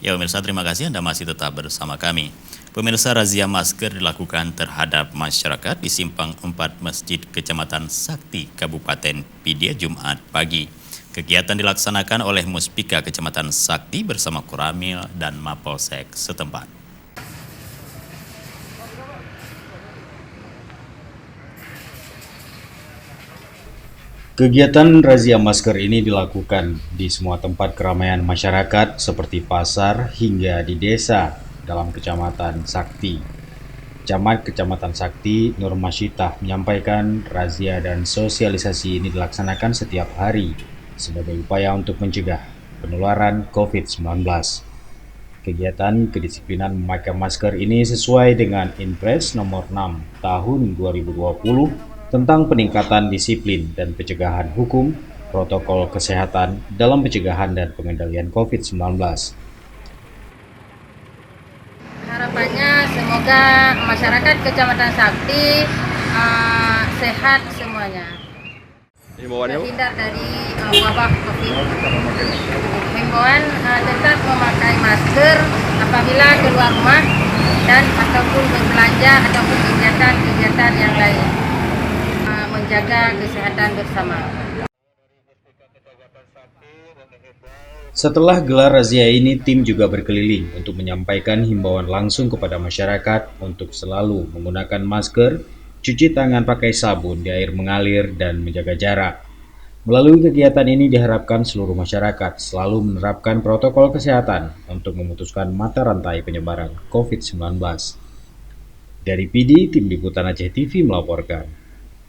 Ya pemirsa, terima kasih Anda masih tetap bersama kami. Pemirsa, razia masker dilakukan terhadap masyarakat di Simpang 4 Masjid Kecamatan Sakti, Kabupaten Pidie, Jumat pagi. Kegiatan dilaksanakan oleh Muspika Kecamatan Sakti bersama Koramil dan Mapolsek setempat. Kegiatan razia masker ini dilakukan di semua tempat keramaian masyarakat seperti pasar hingga di desa dalam Kecamatan Sakti. Camat Kecamatan Sakti, Nur Masyitah, menyampaikan razia dan sosialisasi ini dilaksanakan setiap hari sebagai upaya untuk mencegah penularan COVID-19. Kegiatan kedisiplinan memakai masker ini sesuai dengan Inpres nomor 6 tahun 2020 tentang peningkatan disiplin dan pencegahan hukum protokol kesehatan dalam pencegahan dan pengendalian COVID-19. Harapannya semoga masyarakat Kecamatan Sakti sehat semuanya. Terhindar dari wabah COVID. Himbauan tetap memakai masker apabila keluar rumah dan ataupun berbelanja ataupun kegiatan yang lain. Menjaga kesehatan bersama. Setelah gelar razia ini, tim juga berkeliling untuk menyampaikan himbauan langsung kepada masyarakat untuk selalu menggunakan masker, cuci tangan pakai sabun di air mengalir, dan menjaga jarak. Melalui kegiatan ini diharapkan seluruh masyarakat selalu menerapkan protokol kesehatan untuk memutuskan mata rantai penyebaran COVID-19. Dari PD, Tim Liputan Aceh TV melaporkan.